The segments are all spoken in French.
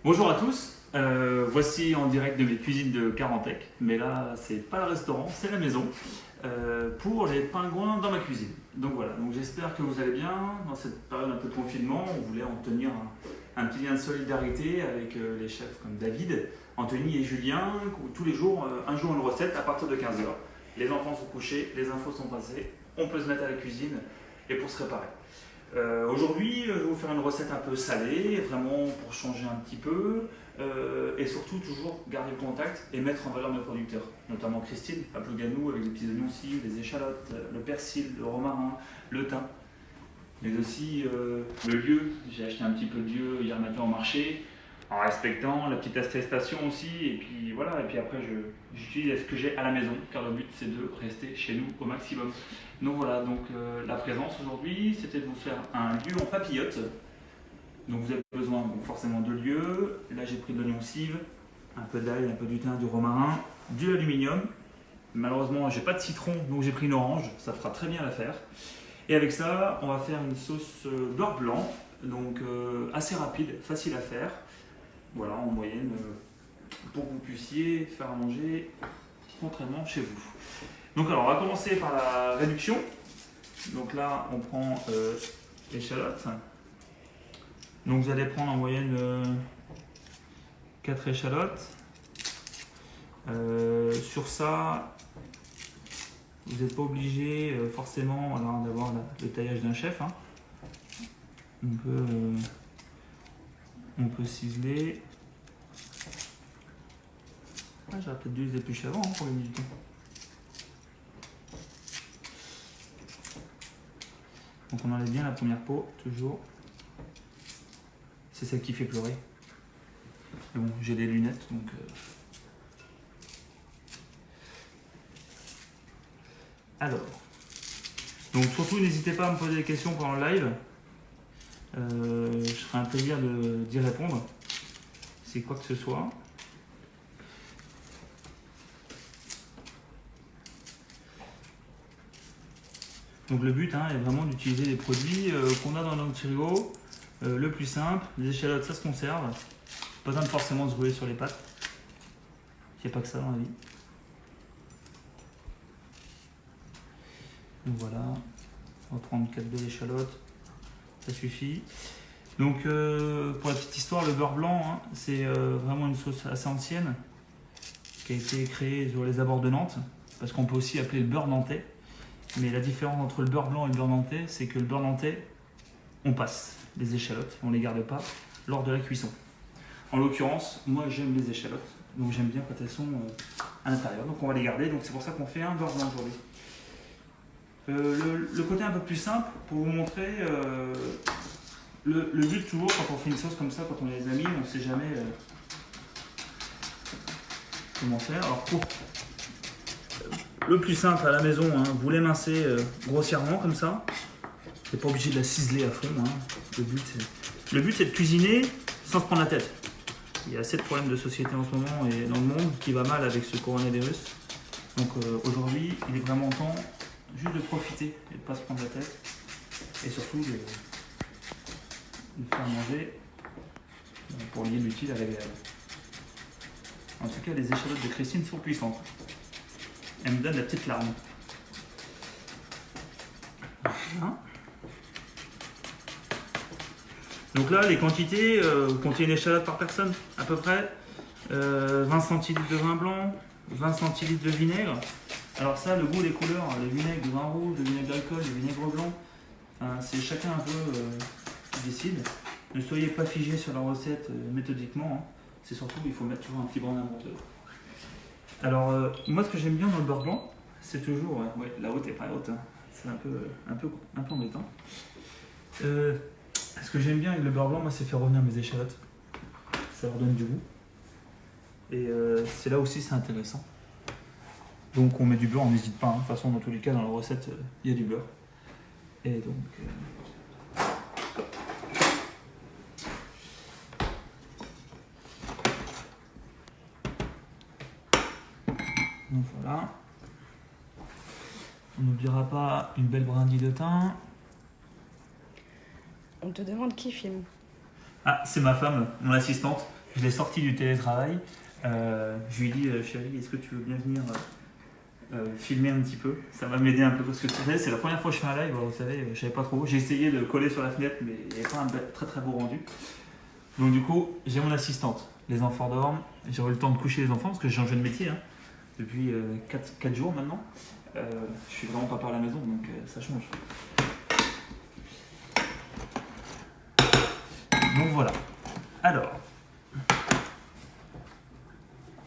Bonjour à tous, voici en direct de mes cuisines de Carantec, mais là c'est pas le restaurant, c'est la maison, pour les pingouins dans ma cuisine. Donc voilà, donc j'espère que vous allez bien dans cette période un peu de confinement. On voulait en tenir un petit lien de solidarité avec les chefs comme David, Anthony et Julien, où tous les jours, un jour une recette à partir de 15 heures. Les enfants sont couchés, les infos sont passées, on peut se mettre à la cuisine et pour se préparer. Aujourd'hui, je vais vous faire une recette un peu salée, vraiment pour changer un petit peu, et surtout toujours garder le contact et mettre en valeur mes producteurs, notamment Christine, à Plouganou avec les petits oignons cives, les échalotes, le persil, le romarin, le thym, mais aussi le lieu. J'ai acheté un petit peu de lieu hier matin au marché, en respectant la petite attestation aussi, et puis voilà, et puis après j'utilise ce que j'ai à la maison, car le but c'est de rester chez nous au maximum. Donc voilà, donc la présence aujourd'hui, c'était de vous faire un lieu en papillote. Donc vous avez besoin forcément de lieu. Là j'ai pris de l'oignon cive, un peu d'ail, un peu du thym, du romarin, du aluminium. Malheureusement j'ai pas de citron, donc j'ai pris une orange, ça fera très bien l'affaire. Et avec ça, on va faire une sauce beurre blanc, donc assez rapide, facile à faire. Voilà, en moyenne, pour que vous puissiez faire à manger contrairement chez vous. Donc alors, on va commencer par la réduction. Donc là, on prend l'échalote. Donc vous allez prendre en moyenne 4 échalotes. Sur ça, vous n'êtes pas obligé forcément d'avoir le taillage d'un chef. Hein. On peut ciseler. Ah, j'aurais peut-être dû les éplucher avant pour gagner du temps. Donc on enlève bien la première peau, toujours. C'est celle qui fait pleurer. Mais bon, j'ai des lunettes, donc... Alors. Donc surtout, n'hésitez pas à me poser des questions pendant le live. Je ferai un plaisir d'y répondre. C'est quoi que ce soit. Donc le but est vraiment d'utiliser les produits qu'on a dans notre frigo, le plus simple. Les échalotes, ça se conserve. Pas besoin de forcément se rouler sur les pattes. Il n'y a pas que ça dans la vie. Donc voilà, on va prendre 4 belles échalotes, ça suffit. Donc pour la petite histoire, le beurre blanc, c'est vraiment une sauce assez ancienne qui a été créée sur les abords de Nantes, parce qu'on peut aussi appeler le beurre nantais. Mais la différence entre le beurre blanc et le beurre nantais, c'est que le beurre nantais, on passe les échalotes, on ne les garde pas lors de la cuisson. En l'occurrence, moi j'aime les échalotes, donc j'aime bien quand elles sont à l'intérieur, donc on va les garder, donc c'est pour ça qu'on fait un beurre blanc aujourd'hui. Le côté un peu plus simple, pour vous montrer, le but toujours quand on fait une sauce comme ça, quand on a des amis, on ne sait jamais comment faire. Alors pour le plus simple à la maison, vous l'émincez grossièrement comme ça. Vous n'êtes pas obligé de la ciseler à fond. Le but c'est de cuisiner sans se prendre la tête. Il y a assez de problèmes de société en ce moment et dans le monde qui va mal avec ce coronavirus. Donc aujourd'hui, il est vraiment temps juste de profiter et de ne pas se prendre la tête. Et surtout de faire manger pour lier l'utile à l'agréable. En tout cas, les échalotes de Christine sont puissantes. Elle me donne la petite larme. Voilà. Donc là, les quantités, vous comptez une échalote par personne, à peu près. 20 centilitres de vin blanc, 20 centilitres de vinaigre. Alors ça, le goût, les couleurs, le vinaigre de vin rouge, le vinaigre d'alcool, le vinaigre blanc, c'est chacun un peu qui décide. Ne soyez pas figé sur la recette méthodiquement. C'est surtout, il faut mettre toujours un petit brin d'inventeur. Alors, moi, ce que j'aime bien dans le beurre blanc, c'est toujours... Ouais, la haute est pas haute, c'est un peu embêtant. Ce que j'aime bien avec le beurre blanc, moi, c'est faire revenir mes échalotes. Ça leur donne du goût. Et c'est là aussi, c'est intéressant. Donc, on met du beurre, on n'hésite pas. De toute façon, dans tous les cas, dans la recette, il y a du beurre. Et donc... Donc voilà. On n'oubliera pas une belle brindille de thym. On te demande qui filme. Ah, c'est ma femme, mon assistante. Je l'ai sorti du télétravail. Je lui ai dit, chérie, est-ce que tu veux bien venir filmer un petit peu? Ça va m'aider un peu parce que tu sais, c'est la première fois que je fais un live, vous savez, je savais pas trop. J'ai essayé de coller sur la fenêtre, mais il n'y avait pas un très très beau rendu. Donc du coup, j'ai mon assistante. Les enfants dorment, j'aurai le temps de coucher les enfants parce que j'ai changé de métier hein, depuis 4 jours maintenant. Je suis vraiment papa à la maison, donc ça change. Donc voilà. Alors, on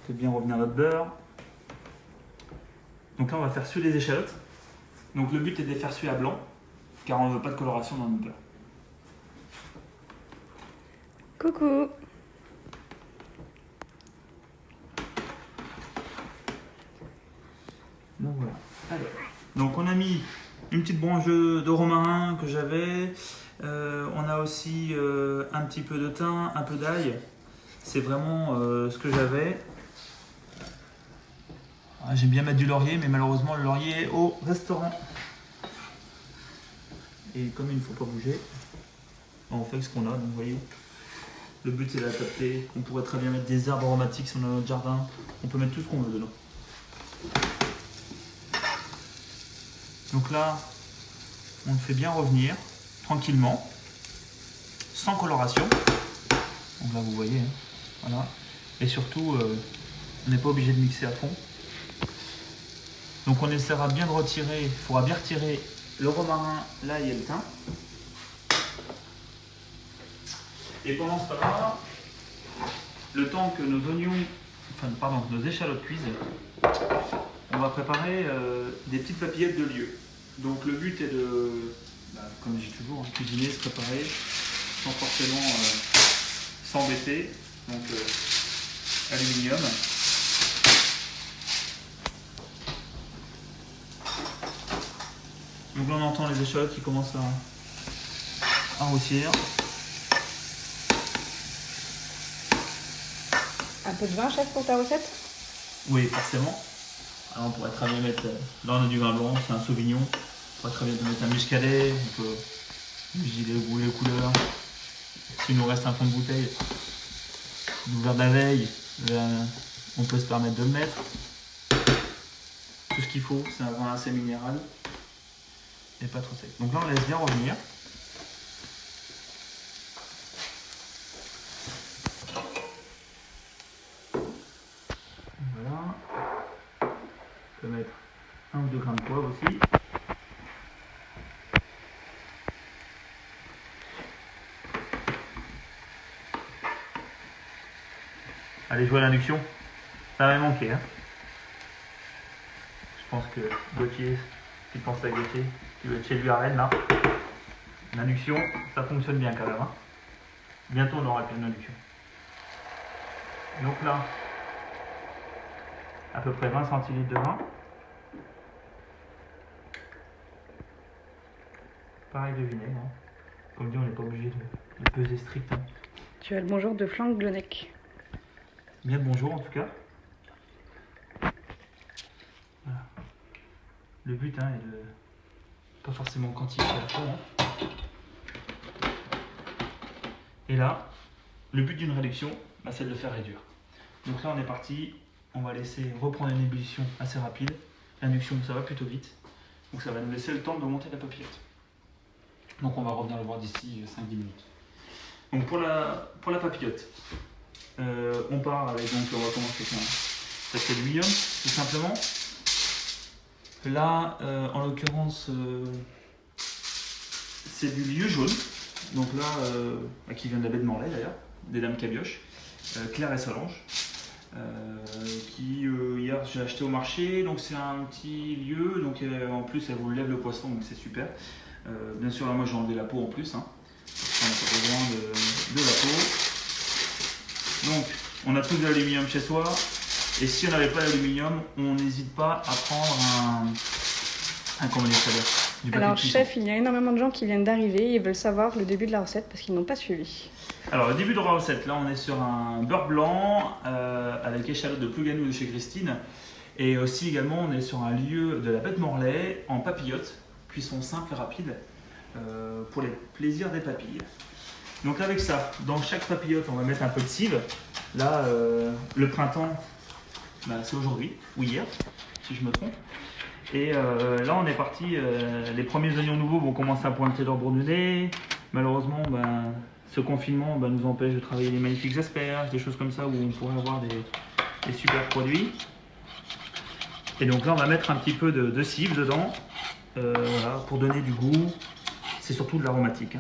fait bien revenir notre beurre. Donc là, on va faire suer les échalotes. Donc le but est de les faire suer à blanc, car on ne veut pas de coloration dans notre beurre. Coucou. Donc voilà. Alors, donc on a mis une petite branche de romarin que j'avais. On a aussi un petit peu de thym, un peu d'ail. C'est vraiment ce que j'avais. J'aime bien mettre du laurier, mais malheureusement le laurier est au restaurant. Et comme il ne faut pas bouger, on fait ce qu'on a. Donc vous voyez, le but c'est d'adapter. On pourrait très bien mettre des herbes aromatiques si on a notre jardin. On peut mettre tout ce qu'on veut dedans. Donc là, on le fait bien revenir tranquillement, sans coloration. Donc là vous voyez, hein, voilà. Et surtout, on n'est pas obligé de mixer à fond. Donc on essaiera bien de retirer, il faudra bien retirer le romarin, l'ail et le thym. Et pendant ce temps-là, le temps que nos oignons, nos échalotes cuisent, on va préparer des petites papillettes de lieu. Donc le but est de, comme je dis toujours, cuisiner, se préparer, sans forcément s'embêter. Donc aluminium. Donc là on entend les échalotes qui commencent à roussir. Un peu de vin, chef, pour ta recette? Oui, forcément. Alors on pourrait très bien mettre, là on a du vin blanc, c'est un sauvignon. On pourrait très bien mettre un muscadet, on peut juger les goûts et les couleurs. S'il nous reste un fond de bouteille, d'ouvert de la veille, on peut se permettre de le mettre. Tout ce qu'il faut, c'est un vin assez minéral et pas trop sec. Donc là on laisse bien revenir. Voilà. On peut mettre 1 ou 2 grains de poivre aussi. Allez jouer à l'induction, ça va manquer. Hein. Je pense que Gauthier, qui pense à Gauthier, qui veut être chez lui à Rennes là, l'induction, ça fonctionne bien quand même. Hein. Bientôt on aura plein d'induction. Donc là, à peu près 20 centilitres de vin. Pareil de vinaigre. Hein. Comme dit, on n'est pas obligé de peser strict. Hein. Tu as le bonjour de Franck Glonec. Bien le bonjour en tout cas. Voilà. Le but est de pas forcément quantifier à fond. Hein. Et là, le but d'une réduction, c'est de le faire réduire. Donc là on est parti, on va laisser reprendre une ébullition assez rapide. L'induction ça va plutôt vite. Donc ça va nous laisser le temps de monter la papillote. Donc on va revenir le voir d'ici 5-10 minutes. Donc pour la papillote, on part avec, donc on va commencer avec un sachet d'aluminium tout simplement. Là en l'occurrence c'est du lieu jaune. Donc là qui vient de la baie de Morlaix d'ailleurs, des dames cabioches, Claire et Solange. Qui hier j'ai acheté au marché, donc c'est un petit lieu, donc en plus elle vous lève le poisson, donc c'est super. Bien sûr là moi j'ai enlevé la peau en plus, hein. On n'a pas besoin de la peau. Donc on a tout de l'aluminium chez soi, et si on n'avait pas d'aluminium, on n'hésite pas à prendre comment dire ça, du papier Alors cuisson. chef, il y a énormément de gens qui viennent d'arriver et veulent savoir le début de la recette parce qu'ils n'ont pas suivi. Alors, le début de la recette, là on est sur un beurre blanc avec échalote de Plougasnou de chez Christine. Et aussi également on est sur un lieu de la baie de Morlaix en papillote, cuisson simple et rapide pour les plaisirs des papilles. Donc avec ça, dans chaque papillote on va mettre un peu de cive. Là, le printemps, bah, c'est aujourd'hui ou hier, si je me trompe. Et là, on est parti. Les premiers oignons nouveaux vont commencer à pointer leur bout du nez. Malheureusement, bah, ce confinement bah, nous empêche de travailler les magnifiques asperges, des choses comme ça où on pourrait avoir des super produits. Et donc là, on va mettre un petit peu de cive dedans, voilà, pour donner du goût. C'est surtout de l'aromatique.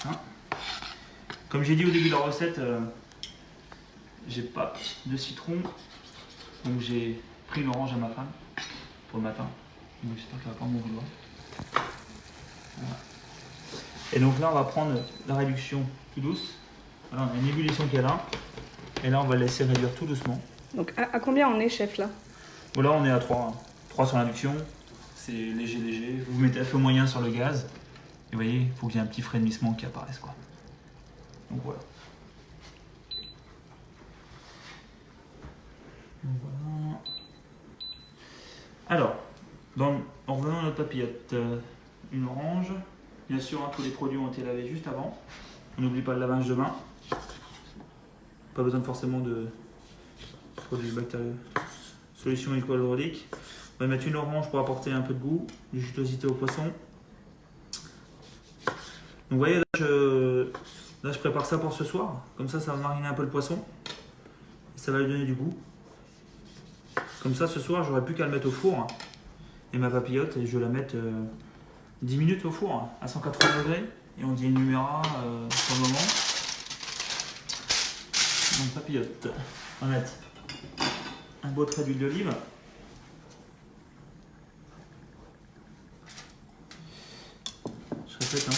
Hein. Comme j'ai dit au début de la recette, j'ai pas de citron, donc j'ai pris une orange à ma femme pour le matin. Donc j'espère qu'elle va pas m'en vouloir. Voilà. Et donc là, on va prendre la réduction tout douce. Voilà, on a une ébullition qui est là. Et là, on va le laisser réduire tout doucement. Donc à combien on est, chef, là? Bon, là, on est à 3. 3 sur l'induction. C'est léger, léger. Vous mettez à feu moyen sur le gaz. Et vous voyez, il faut qu'il y ait un petit frémissement qui apparaisse, quoi. Donc voilà. Voilà. Alors, en revenant à notre papillote, une orange. Bien sûr, hein, tous les produits ont été lavés juste avant. On n'oublie pas le lavage de main. Pas besoin forcément de produits bactérieux. Solution hydroalcoolique. On va mettre une orange pour apporter un peu de goût, de jutosité au poisson. Donc vous voyez, là je prépare ça pour ce soir. Comme ça va mariner un peu le poisson. Et ça va lui donner du goût. Comme ça, ce soir, j'aurai plus qu'à le mettre au four. Et ma papillote, et je vais la mettre 10 minutes au four, à 180 degrés. Et on diminuera pour le moment. Donc papillote. On va mettre un beau trait d'huile d'olive. Je répète, hein.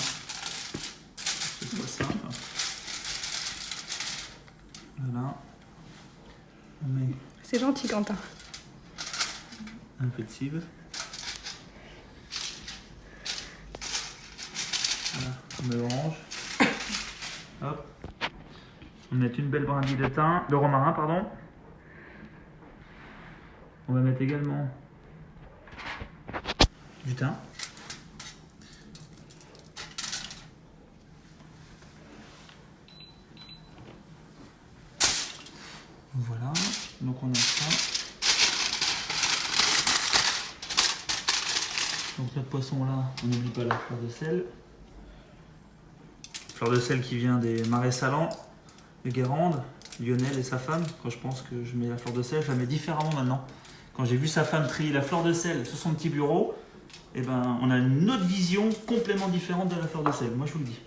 Que ce soit simple. Voilà. On met C'est gentil, Quentin. un peu de cive. Voilà, on met l'orange. Hop. On va mettre une belle brindille de romarin, pardon. On va mettre également du thym. Voilà, donc on a ça. Donc notre poisson là, on n'oublie pas la fleur de sel. Fleur de sel qui vient des marais salants de Guérande, Lionel et sa femme. Quand je pense que je mets la fleur de sel, je la mets différemment maintenant. Quand j'ai vu sa femme trier la fleur de sel sur son petit bureau, eh ben, on a une autre vision complètement différente de la fleur de sel. Moi je vous le dis.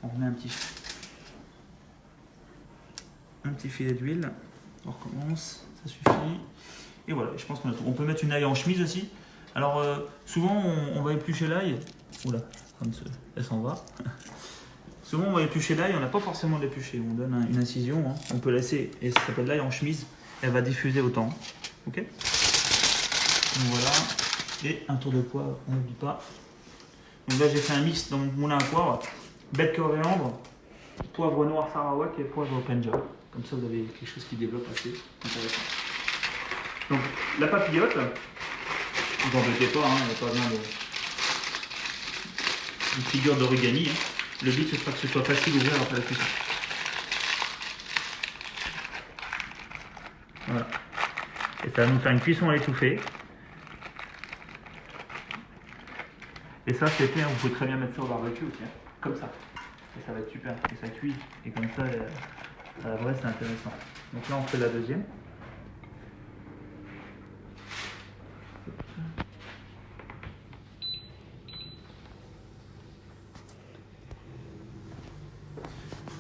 On remet un petit filet d'huile. On recommence, ça suffit. Et voilà, je pense qu'on peut mettre une ail en chemise aussi. Alors souvent on va éplucher l'ail. Oula, elle s'en va. Souvent on va éplucher l'ail, on n'a pas forcément l'éplucher. On donne une incision, hein. On peut laisser, et ça s'appelle l'ail en chemise. Elle va diffuser autant. Ok. Donc voilà. Et un tour de poivre, on n'oublie pas. Donc là j'ai fait un mix dans mon moulin à poivre. Bête coriandre, poivre noir sarawak et poivre Punjab. Comme ça vous avez quelque chose qui développe assez intéressant. Donc la papillote, vous n'en embêtez pas, hein, il n'y a pas besoin d'une figure d'origami. Hein. Le but ce sera que ce soit facile d'ouvrir après la cuisson. Voilà. Et ça va nous faire une cuisson à l'étouffée. Et ça c'est fait, hein, vous pouvez très bien mettre ça au barbecue aussi, hein, comme ça. Et ça va être super, et ça cuit. Et comme ça, à la vraie c'est intéressant. Donc là on fait la deuxième.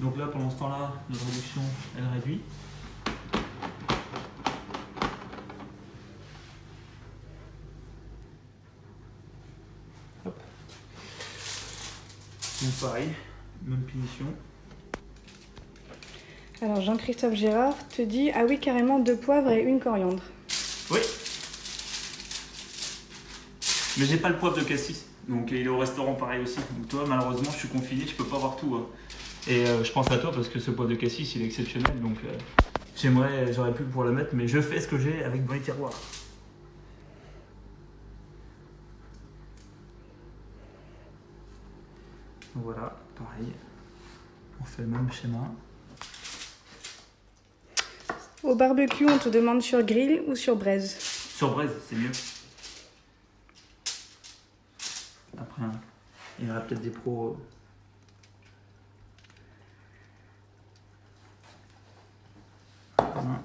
Donc là, pendant ce temps-là, notre réduction, elle réduit. Hop. Donc pareil, même punition. Alors Jean-Christophe Gérard te dit, ah oui, carrément 2 poivres et 1 coriandre. Oui. Mais j'ai pas le poivre de cassis. Donc il est au restaurant pareil aussi. Donc toi, malheureusement, je suis confiné, je peux pas avoir tout. Hein. Et je pense à toi parce que ce poivre de cassis, il est exceptionnel. Donc j'aurais pu pouvoir le mettre, mais je fais ce que j'ai avec dans les tiroirs. Donc voilà, pareil. On fait le même schéma. Au barbecue, on te demande sur grill ou sur braise? Sur braise, c'est mieux. Après, il y aura peut-être des pros. Voilà.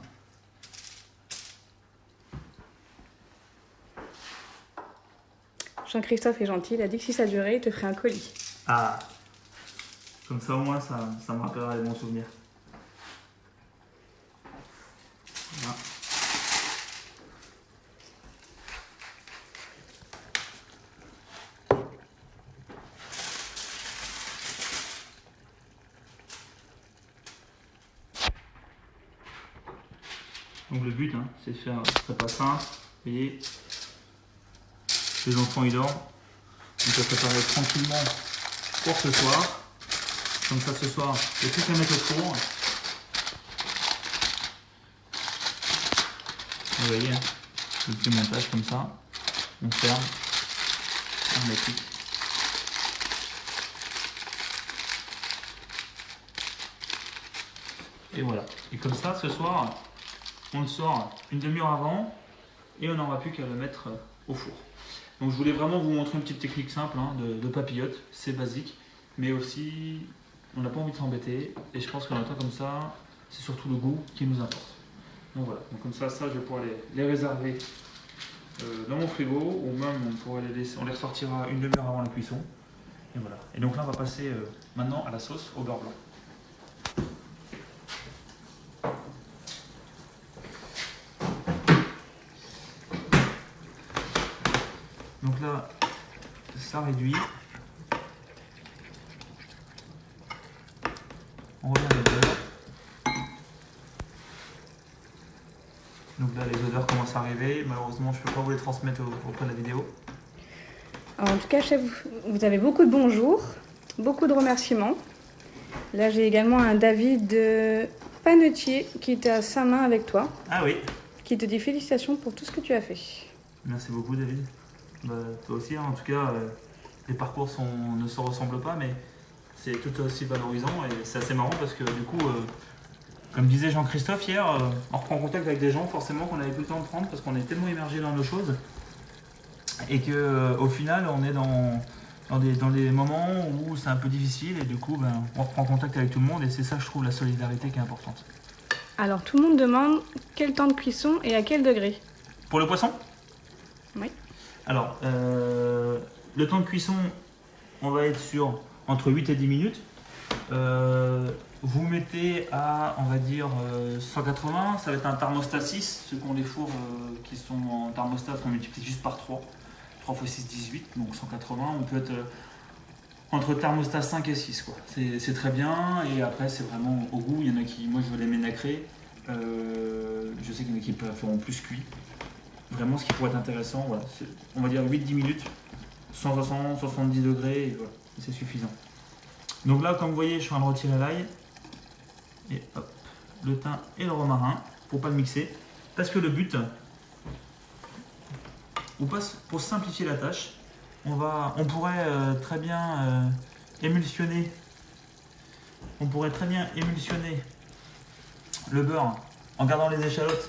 Jean-Christophe est gentil, il a dit que si ça durait, il te ferait un colis. Ah, comme ça au moins ça me rappellera les bons souvenirs. Voilà. Donc le but, hein, c'est de faire très pas simple. Vous voyez, les enfants ils dorment. On peut préparer tranquillement pour ce soir. Comme ça ce soir, il n'y a plus qu'à mettre au four. Vous voyez, hein, le petit montage comme ça. On ferme. On applique. Et voilà. Et comme ça, ce soir, on le sort une demi-heure avant et on n'aura plus qu'à le mettre au four. Donc je voulais vraiment vous montrer une petite technique simple hein, de papillote, c'est basique, mais aussi on n'a pas envie de s'embêter et je pense qu'en étant comme ça, c'est surtout le goût qui nous importe. Donc voilà, donc comme ça je vais pouvoir les réserver dans mon frigo ou même on pourrait les laisser, on les ressortira une demi-heure avant la cuisson. Et voilà. Et donc là on va passer maintenant à la sauce au beurre blanc. Donc là, ça réduit. On revient le beurre. Donc là, les odeurs commencent à arriver. Malheureusement, je ne peux pas vous les transmettre auprès de la vidéo. Alors, en tout cas, chef, vous avez beaucoup de bonjours, beaucoup de remerciements. Là, j'ai également un David Panetier qui était à sa main avec toi, Ah oui. qui te dit félicitations pour tout ce que tu as fait. Merci beaucoup, David. Bah, toi aussi, hein. En tout cas, les parcours ne se ressemblent pas, mais c'est tout aussi valorisant et c'est assez marrant parce que du coup, comme disait Jean-Christophe hier, on reprend contact avec des gens forcément qu'on n'avait plus le temps de prendre parce qu'on est tellement immergé dans nos choses et que au final, on est dans des moments où c'est un peu difficile et du coup, ben, on reprend contact avec tout le monde et c'est ça, je trouve, la solidarité qui est importante. Alors, tout le monde demande quel temps de cuisson et à quel degré? Pour le poisson? Oui. Alors, le temps de cuisson, on va être sur entre 8 et 10 minutes. Vous mettez à, on va dire, 180, ça va être un thermostat 6. Ceux qui ont des fours qui sont en thermostat, on multiplie juste par 3. 3 x 6, 18, donc 180. On peut être entre thermostat 5 et 6, quoi. C'est très bien, et après, c'est vraiment au goût. Il y en a qui, moi, je veux les mettre nacrés. Je sais qu'il y en a qui feront plus cuit. Vraiment, ce qui pourrait être intéressant, voilà, on va dire 8-10 minutes, 160, 70 degrés, et voilà, c'est suffisant. Donc là, comme vous voyez, je suis en train de retirer l'ail, et hop, le thym et le romarin, pour pas le mixer, parce que le but, pour simplifier la tâche, on pourrait très bien émulsionner, le beurre en gardant les échalotes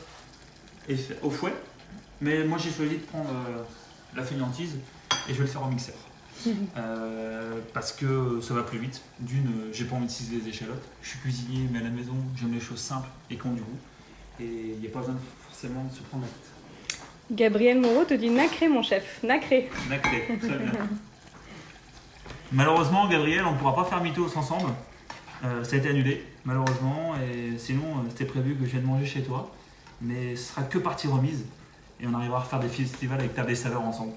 au fouet. Mais moi j'ai choisi de prendre la fainéantise et je vais le faire au mixeur. Parce que ça va plus vite. D'une, j'ai pas envie de ciseler les échalotes. Je suis cuisinier, mais à la maison, j'aime les choses simples et qui ont du goût. Et il n'y a pas besoin forcément de se prendre la tête. Gabriel Moreau te dit nacré, mon chef, nacré. Nacré, très bien. Malheureusement, Gabriel, on ne pourra pas faire mythos ensemble. Ça a été annulé, malheureusement. Et sinon, c'était prévu que je vienne manger chez toi. Mais ce sera que partie remise. Et on arrivera à faire des festivals avec Table des Saveurs ensemble.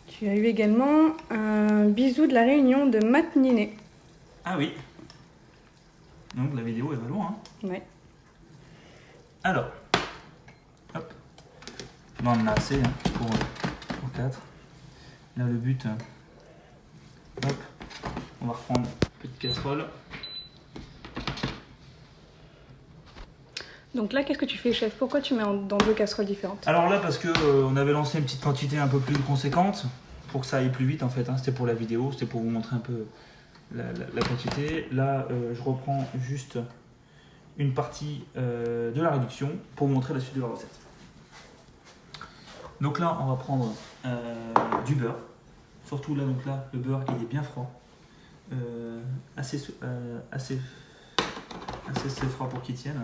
Tu as eu également un bisou de la Réunion de Matt Ninet. Ah oui. Donc la vidéo elle va loin. Hein. Ouais. Alors, hop. Là on en a assez hein, pour 4. Là le but, hop. On va reprendre une petite casserole. Donc là, qu'est-ce que tu fais, chef? Pourquoi tu mets dans 2 casseroles différentes? Alors là, parce que on avait lancé une petite quantité un peu plus conséquente pour que ça aille plus vite en fait, hein. C'était pour la vidéo, c'était pour vous montrer un peu la quantité. Là, je reprends juste une partie de la réduction pour vous montrer la suite de la recette. Donc là, on va prendre du beurre. Surtout là, donc là, le beurre il est bien froid, assez froid pour qu'il tienne.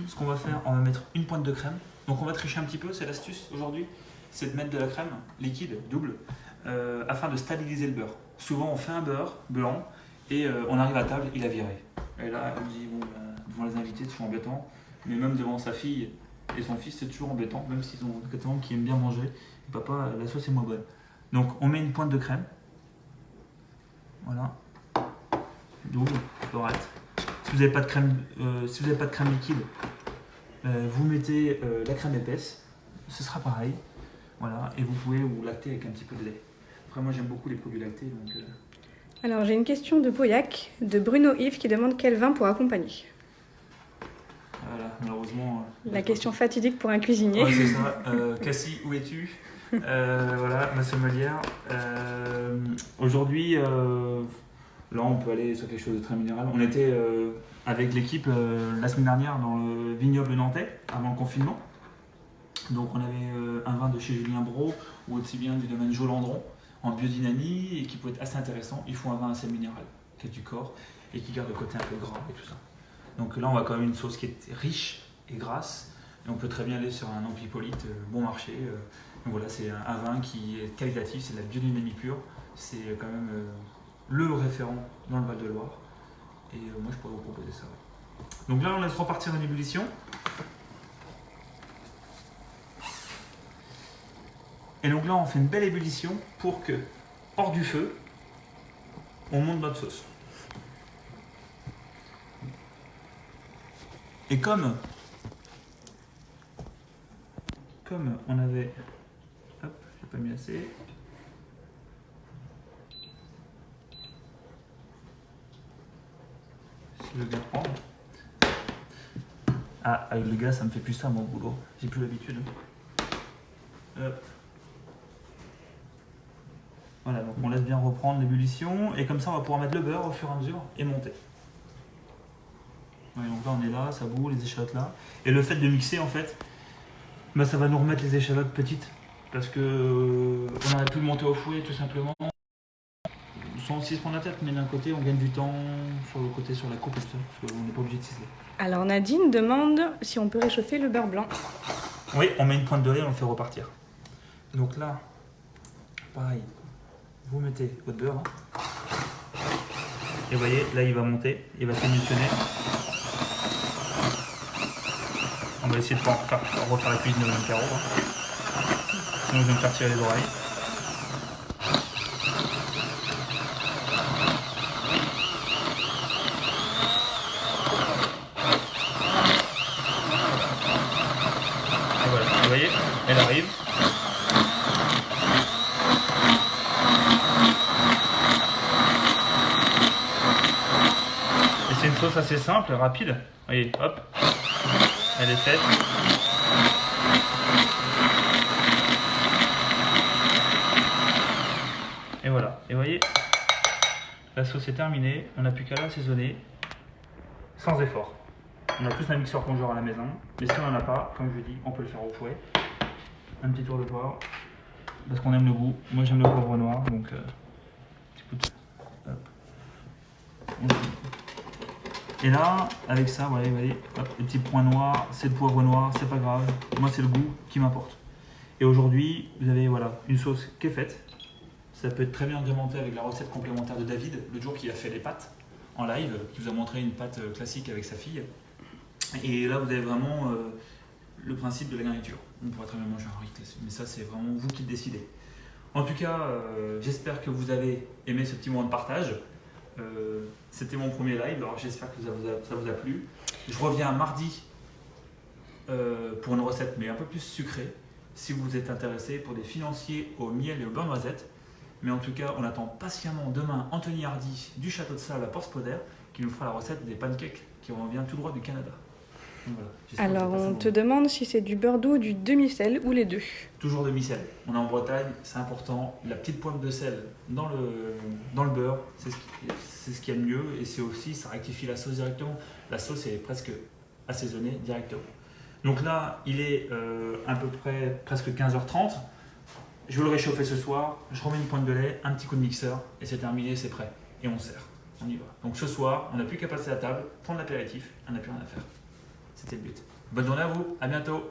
Ce qu'on va faire, on va mettre une pointe de crème. Donc on va tricher un petit peu, c'est l'astuce aujourd'hui, c'est de mettre de la crème liquide, double, afin de stabiliser le beurre. Souvent on fait un beurre blanc et on arrive à table, il a viré. Et là, on dit, bon, devant les invités, c'est toujours embêtant, mais même devant sa fille et son fils, c'est toujours embêtant, même s'ils ont quelqu'un qui aime bien manger. Et papa, la sauce est moins bonne. Donc on met une pointe de crème, voilà, double, lorette. Si vous n'avez pas de crème, liquide, vous mettez la crème épaisse, ce sera pareil, voilà, et vous pouvez vous lacter avec un petit peu de lait. Après moi j'aime beaucoup les produits lactés, donc... Alors j'ai une question de Pauillac, de Bruno Yves qui demande quel vin pour accompagner. Voilà, malheureusement... La question fatidique pour un cuisinier. Ouais, c'est ça. Cassie, où es-tu? Voilà, ma sommelière. Aujourd'hui, là, on peut aller sur quelque chose de très minéral. On était avec l'équipe la semaine dernière dans le vignoble nantais, avant le confinement. Donc, on avait un vin de chez Julien Brault, ou aussi bien du domaine Jolandron, en biodynamie, et qui peut être assez intéressant. Il faut un vin assez minéral, qui a du corps, et qui garde le côté un peu gras et tout ça. Donc là, on va quand même une sauce qui est riche et grasse. Et on peut très bien aller sur un Amphipolite bon marché. Donc voilà, c'est un vin qui est qualitatif, c'est de la biodynamie pure. C'est quand même le référent dans le Val-de-Loire. Et moi, je pourrais vous proposer ça. Donc là, on laisse repartir en ébullition. Et donc là, on fait une belle ébullition pour que, hors du feu, on monte notre sauce. Et comme on avait... Hop, j'ai pas mis assez. Si je veux bien prendre. Ah, avec le gaz, ça me fait plus ça, mon boulot. J'ai plus l'habitude. Hop. Voilà, donc on laisse bien reprendre l'ébullition. Et comme ça, on va pouvoir mettre le beurre au fur et à mesure et monter. Ouais, donc là, on est là, ça bout, les échalotes là. Et le fait de mixer, en fait, bah, ça va nous remettre les échalotes petites. Parce que on aurait pu le monter au fouet, tout simplement. Sans aussi se prendre la tête, mais d'un côté, on gagne du temps sur le côté, sur la coupe et tout ça, parce qu'on n'est pas obligé de ciseler. Alors Nadine demande si on peut réchauffer le beurre blanc. Oui, on met une pointe de lait et on le fait repartir. Donc là, pareil, vous mettez votre beurre. Hein. Et vous voyez, là, il va monter, il va s'émulsionner. On va essayer de refaire la cuisine de même carreau. Hein. Sinon, je vais me faire tirer les oreilles. Et voilà, vous voyez, elle arrive. Et c'est une sauce assez simple, rapide. Vous voyez, hop, elle est faite. Et voilà, et vous voyez, la sauce est terminée, on n'a plus qu'à l'assaisonner sans effort. On a plus un mixeur plongeur à la maison, mais si on n'en a pas, comme je dis, on peut le faire au fouet. Un petit tour de poivre, parce qu'on aime le goût. Moi j'aime le poivre noir, donc petit coup de... Hop. Et là, avec ça, voilà, vous voyez, hop, les petits points noirs, c'est le poivre noir, c'est pas grave. Moi c'est le goût qui m'importe. Et aujourd'hui, vous avez voilà, une sauce qui est faite. Ça peut être très bien agrémenté avec la recette complémentaire de David, le jour qu'il a fait les pâtes en live, qui vous a montré une pâte classique avec sa fille. Et là, vous avez vraiment le principe de la garniture. On pourrait très bien manger un riz classique, mais ça, c'est vraiment vous qui le décidez. En tout cas, j'espère que vous avez aimé ce petit moment de partage. C'était mon premier live, alors j'espère que ça vous a plu. Je reviens mardi pour une recette, mais un peu plus sucrée, si vous êtes intéressé pour des financiers au miel et au beurre noisette. Mais en tout cas, on attend patiemment demain Anthony Hardy du Château de Sable à Porte-Spodère qui nous fera la recette des pancakes qui revient tout droit du Canada. Donc voilà, j'espère que Alors, vous avez passé on un bon te moment. demande si c'est du beurre doux ou du demi-sel ou les deux. Toujours demi-sel. On est en Bretagne, c'est important. La petite pointe de sel dans le beurre, c'est ce qu'il y a de mieux. Et c'est aussi, ça rectifie la sauce directement. La sauce est presque assaisonnée directement. Donc là, il est à peu près presque 15h30. Je vais le réchauffer ce soir. Je remets une pointe de lait, un petit coup de mixeur et c'est terminé, c'est prêt. Et on sert. On y va. Donc ce soir, on n'a plus qu'à passer à table, prendre l'apéritif, on n'a plus rien à faire. C'était le but. Bonne journée à vous, à bientôt.